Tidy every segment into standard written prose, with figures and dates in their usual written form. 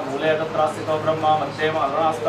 मूले तत्रास्थितो ब्रह्मा मध्ये अरुणास्त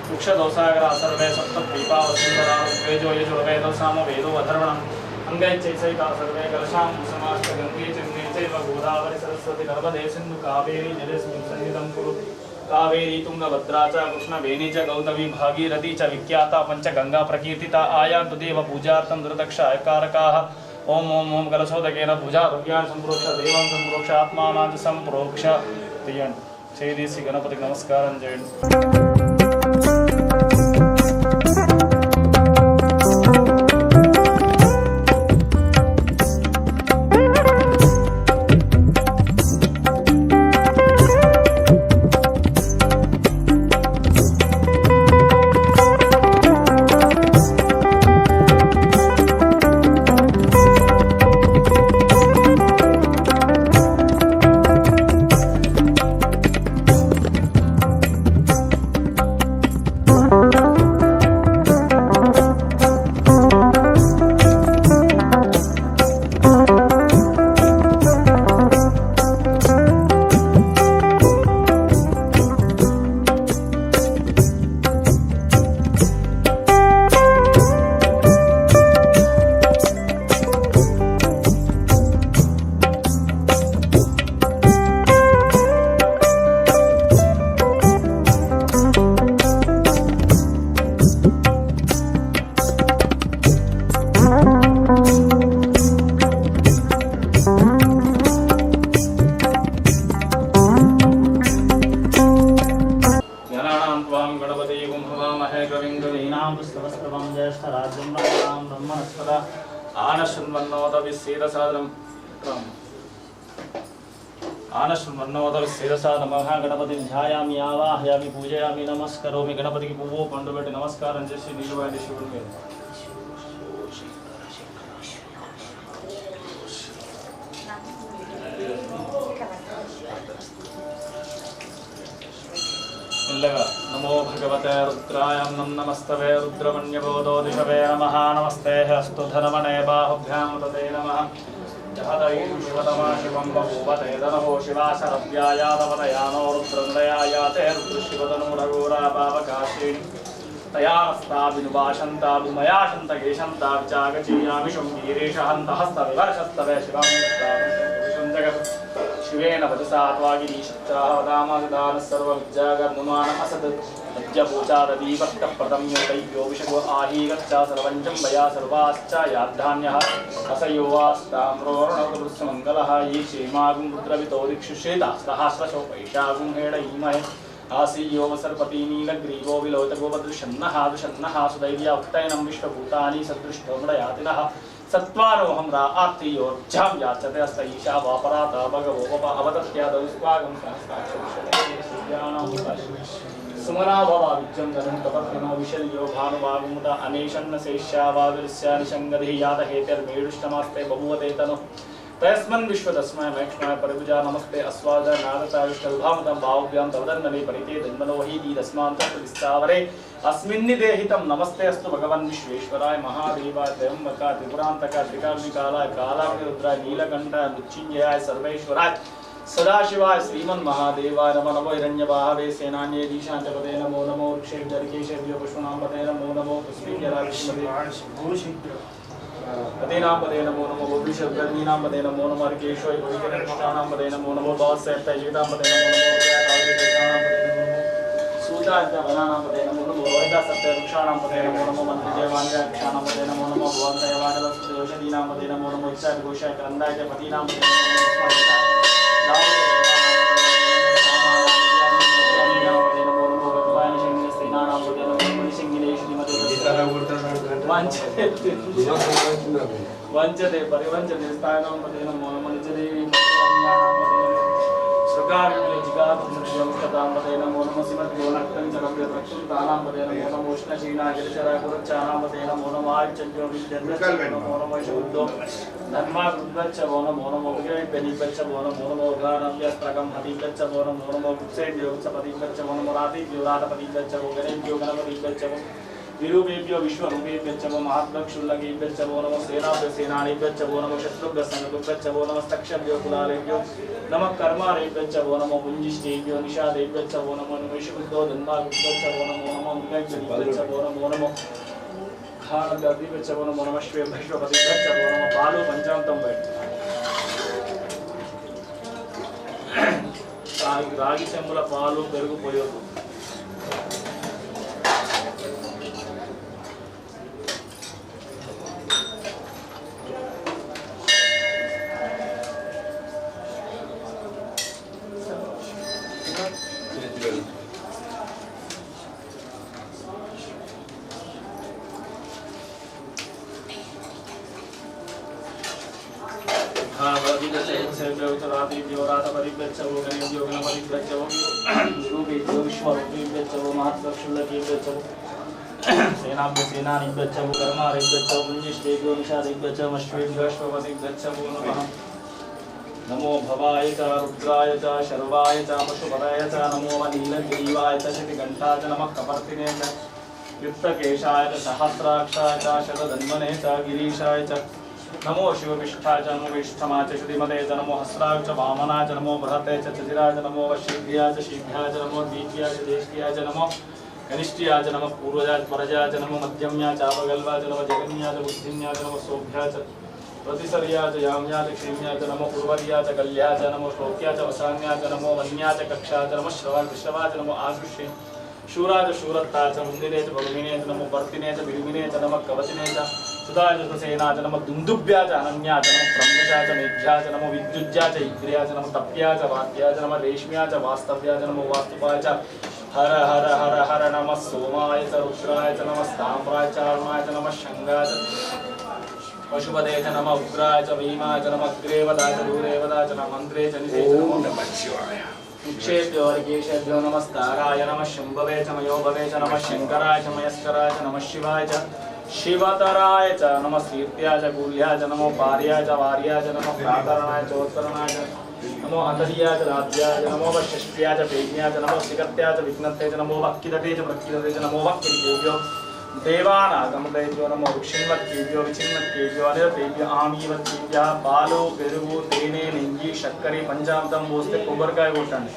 वृक्षदोषागर सर्वे सप्तद्वीपा वसुंधरा ऋग्वेदो यजुर्वेदो सामवेदो अथर्वणम् अंगैश्चैसैका सर्वे कलशां समाश्च गंगे चन्ने चैव गोदावरी सरस्वती नर्मदे सिन्धु कावेरी जलेऽस्मिन् सन्निधं कुरु कावेरी तुंगभद्रा च कृष्णवेणी च गौतमी भागीरथी च विख्याता पंचगंगा प्रकीर्तिता आयान्तु देव पूजार्थं दुर्दक्षायकारकाः ओम ओम ओम कलशोदकेन पूजा द्रव्यान् संप्रोक्ष देवं संप्रोक्ष आत्मानां च संप्रोक्ष తీయండి చేసి గణపతికి నమస్కారం చేయండి. आनश्वन्नोदविस्सेदसा नमः गणपतिं ध्यायामि आवाहयामि पूजयामि नमस्करोमि गणपतिకి పువ్వు పండు పెట్టి నమస్కారం చేసి నీళ్ళు వాడి శివుడికి మెల్లగా నమో భగవతే రుద్రాయ నమస్తవే రుద్రమణ్యబోధో దిశవే నమః నమస్తే అస్తు ధనమనే బాహుభ్యాం తదే నమః जहदयीं शिवतमा शिवं बभूवते धनहो शिवाशरव्यायादवदयानो रुद्रन्दयायाते रुद्रशिवतनूढघोरा पावकाशीनि तयास्ताभिनुभाषन्ताभिमया शन्तकेशन्ता विचागचीयामि शुम्भीरेशहन्तहस्तविवर्षस्तवे शिवं जगत् शिवेन वचसा त्वागिरीशत्राः वदामदानः सर्वविद्यागर्नुमान असत् मध्यपूजादीपक्तप्रदम्यो विषगो आहीगच्चा सर्वञ्चं वया सर्वाश्च याद्धान्यः असयो वास्ताम्रोरुणकृष्णमङ्गलः ये क्षेमागुं रुद्रवितो दिक्षुश्रेता सहस्रशोपैषागुं हेडयीमहे आसीयो सर्पती नीलग्रीवो विलोचगोपदृशन्नः दुषन्नः सुदैव्या उत्तयनं विश्वभूतानि सदृष्टो मृडयातिनः सत्त्वारोहं आर्तियोर्जां याचते हस्त ईशा वापराता भगवोप अवतत्यादौस्वागं सुमना भवा विज्जं धनं तपत्नो विशल्यो भानुवागुमुत अनेशन्न शेष्यावाविरस्या निशङ्गधिः यात हेतिर्मेडुष्टमास्ते बभूवते तनु तस्मन् विश्वतस्मै मैक्ष्माय परिभुजा नमस्ते अस्वाद नागताविष्टल्भामुतं भाव्यां तवदन्नले परिते जन्मनो हि दीदस्मान् तत्प्रतिष्ठावरे अस्मिन्निदेहितं नमस्ते अस्तु भगवन् विश्वेश्वराय महादेवाय त्र्यम्बकाय त्रिपुरान्तकाय त्रिकाग्निकालाय कालाग्निरुद्राय नीलकण्ठाय मृत्युञ्जयाय सर्वेश्वराय सदाशिवाय श्रीमन्महादेवाय नमो नमो हिरण्यबाहवे सेनान्ये दीशांतपदे नमो नमो वृक्षेभ्यर्केशेभ्यो पुष्पनामपदे नमो नमो पुष्पिभ्यराविष्मदे पदे नमो नमो भूषभ्यर्नीनामपदे नमो नमो अर्केश्वय भूषणामपदे नमो नमो भावसैप्तजितामपदे नमो नमो सूताभ्यवनामपदे नमो नमो वैदासप्तवृक्षाणामपदे नमो नमो मन्त्रिदेवान्यक्षाणामपदे नमो नमो भुवनदेवानवस्तुयोषधीनामपदे नमो नमो इच्छाघोषाय क्रन्दाय पतीनामपदे नमो वंचते परिवंचते स्थानमपदे नमो नमो निजदेवी सुगार्जिगापदे नमो नमो सिमद्गोनक्तंचरव्यप्रक्षुतानामपदे नमो नमो उष्णशीनागिरिचराकुरच्चानामपदे नमो नमो आर्चन्यो विद्यन्ते नमो नमो शुद्धो धर्मागुद्वच्च वो नमो नमो विग्रहबलिवच्च वो नमो नमो उग्रानव्यस्त्रकं हतिवच्च वो नमो नमो कुत्सेभ्योत्सपतिवच्च वो नमो रातिभ्योरातपतिवच्च वो गणेभ्यो गणपतिवच्च वो विरूपेभ्यो विश्वरूपेभ्यश्च वो महात्मक्षुल्लकेभ्यश्च वो नमो सेनाभ्यो सेनानीभ्यश्च वो नमो शत्रुभ्यः संगतुभ्यश्च वो नमस्तक्षभ्यो कुलालेभ्यो नमः कर्मारेभ्यश्च वो नमो पुञ्जिष्ठेभ्यो निषादेभ्यश्च वो नमो निमिषबुद्धो धन्मागुद्धश्च वो नमो मृगज्जनेभ्यश्च वो नमो खानदादिभ्यश्च वो नमो नमः श्वेभ्यश्वपतिभ्यश्च वो नमो पालु पंचामृतं रागी చెంబుల పాలు పెరుగు పోయొద్దు सेनाभ्य सेनानीभ्यश्च वो कर्मारेभ्यश्च पुञ्जिष्ठेभ्यो निषादेभ्यश्च मश्वेभ्यश्वपतिभ्यश्च वो नमः नमो भवाय च रुद्राय च शर्वाय च पशुपतये च नमो नीलग्रीवाय च शतिकण्ठाय च नमः कपर्तिने च युक्तकेशाय च सहस्राक्षाय च शतधन्वने च गिरीशाय च नमो शिवविष्ठाय च नमो विष्ठमाय च श्रुतिमते च नमो हस्राय च वामनाय च नमो बृहते च चतिराय च नमो वशीभ्याय च शीघ्राय च नमो दीप्याय च देष्ट्याय च नमो कनिष्ठ्याय च नमः पूर्वजाय च परजाय च नमो मध्यम्याय च अपगल्वाय च नमो जगन्याय च बुद्धिन्याय च नमो सोभ्याय च प्रतिसर्याय च याम्याय च क्षेम्याय च नमो पूर्वर्याय च कल्याय च नमो श्लोक्याय च वसान्याय च नमो वन्याय च कक्षाय च नमो श्रवाय च नमो आशुष्ये शूराय च शूरत्ताय च मुन्दिने च भगविने च नमो वर्तिने च बिल्विने च नमः कवचिने च सुधाय च सुसेनाय च नमो दुन्दुभ्याय च अनन्याय च नमो ब्रह्मचाय च मेघ्याय च नमो विद्युज्याय च इन्द्रियाय च नमो तप्याय च वाक्याय च नमो रेश्म्याय च वास्तव्याय च नमो वास्तुपाय च हर हर हर हर नमः सोमाय च रुद्राय च नमः ताम्राय च अरुणाय च नमः शंगाय च पशुपते च नमः उग्राय च भीमाय च नमः अग्रेवदाय च दूरेवदाय च नमः मन्त्रे च निधे च नमो नमः शिवाय वृक्षेभ्यो अर्केशेभ्यो नमस्ताराय नमः शम्भवे च मयोभवे च नमः शंकराय च मयस्कराय च नमः शिवाय च शिवतराय च नमः कीर्त्याय च कूल्याय च नमो पार्याय च वार्याय च नमः प्रातरणाय च उत्तरणाय च नमो हतर्याय च राध्याय च नमो वषष्ट्याय च पेज्ञाय च नमो सिकत्याय च विघ्नते च नमो वक्किदते च प्रक्किदते च नमो वक्किदेभ्यो देवानागमतेभ्यो नमो वृक्षिन्वत्केभ्यो विचिन्वत्केभ्यो अनिरतेभ्यो आमीवत्केभ्यः पालो पेरुगु तేనె నెయ్యి చక్కెర పంచామృతం పోస్తే కొబ్బరికాయ కొట్టండి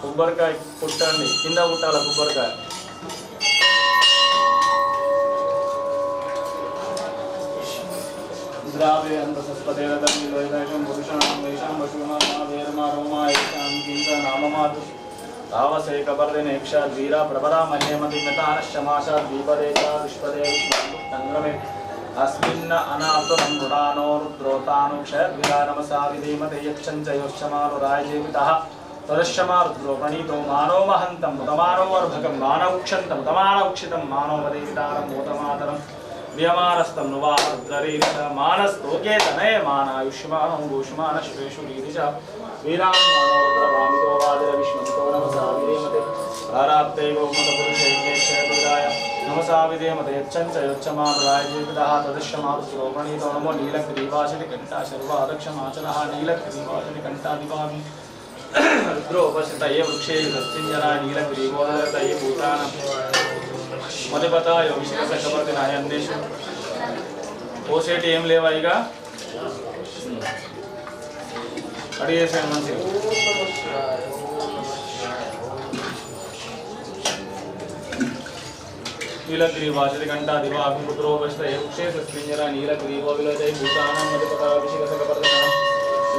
కొబ్బరికాయ కొట్టండి కింద కొట్టాలి కొబ్బరికాయ द्रावे अंतसस्पतेरदं विलोहिताशं पुरुषाणां वैशां पशूनां नावेरमारोमायेषां किञ्च नाममातु तावसेकपर्दिनेक्षाद्वीरा प्रपदा मन्येमतिज्ञतानश्चमाशाद्वीपदे च विश्वदे विष्णुतङ्गमे अस्मिन् अनातुरं मृडानो रुद्रोतानुक्षयद्विरा नमसा विधेमते यक्षञ्च योक्षमानुरायजेवितः तदश्यमा रुद्रो प्रणीतो मानो महन्तं मुतमानोर्भगं मानौक्षन्तं मुतमानौक्षितं मानोपदेवितारं मोतमातरं व्यमानस्तं नुवारुद्ररीरिष मानस्तोके तनय मानायुष्मानं गोष्मानश्वेषु रीरिष वीरां मानोरुद्रभामितो वादिर विष्णुतो नमसा विधेमते प्राराप्ते गोमतपुरुषैकेक्षयविदाय नमसा विधेमते यच्छञ्च योच्छमानुरायजेवितः तदश्यमारुद्रो प्रणीतो नमो नीलग्रीवाशनिकण्ठा शर्वादक्षमाचलः नीलग्रीवाशनिकण्ठादिवामि रुद्रोपस्थितये वृक्षे सस्तिञ्जनाय नीलग्रीवोदरतये भूतानां मध्यपताय विशेषकवर्तिनाय अन्येषु ओसेटी एम लेवाईगा అడిగేసే మంచిది नीलग्रीवाचरिघण्टादिवाग्निपुत्रोपश्रयक्षेस्पिञ्जरा नीलग्रीवो विलोचय भूतानां मधिपताभिषेकसकपर्दनः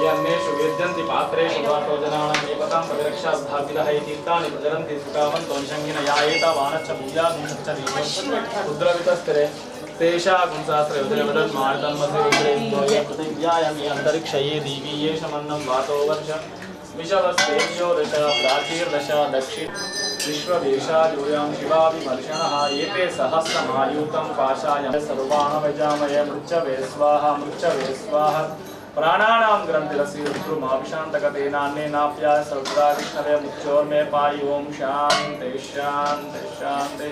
ये अन्येषु वेद्यन्ति पात्रेषु वातो जनानां एपतां प्रतिरक्षास्थापितः तीर्थानि प्रचरन्ति सुकावन्तो निशङ्गिन यायेत वानच्च भूयागुंसच्च रुद्रवितस्तिरे तेषा गुंसास्त्रयोजनवदन्मार्तन्मसे पृथिव्यायां ये अन्तरिक्षये दिवि ये शमन्नं वातो वर्ष विषवस्तेभ्यो दश प्राचीर्दश दक्षिण विश्वदेशायोयां शिवाभिमर्शनः एते सहस्रमायुतं पाशायं सर्वाणवजामय मृच्छवे स्वाहा प्राणानां ग्रन्थिरसि रुद्रुमाभिशान्तकते नान्येनाप्याय सर्वदा कृष्णवे मुच्चोर्मे पायि ओं शान्ति शान्ति शान्ति।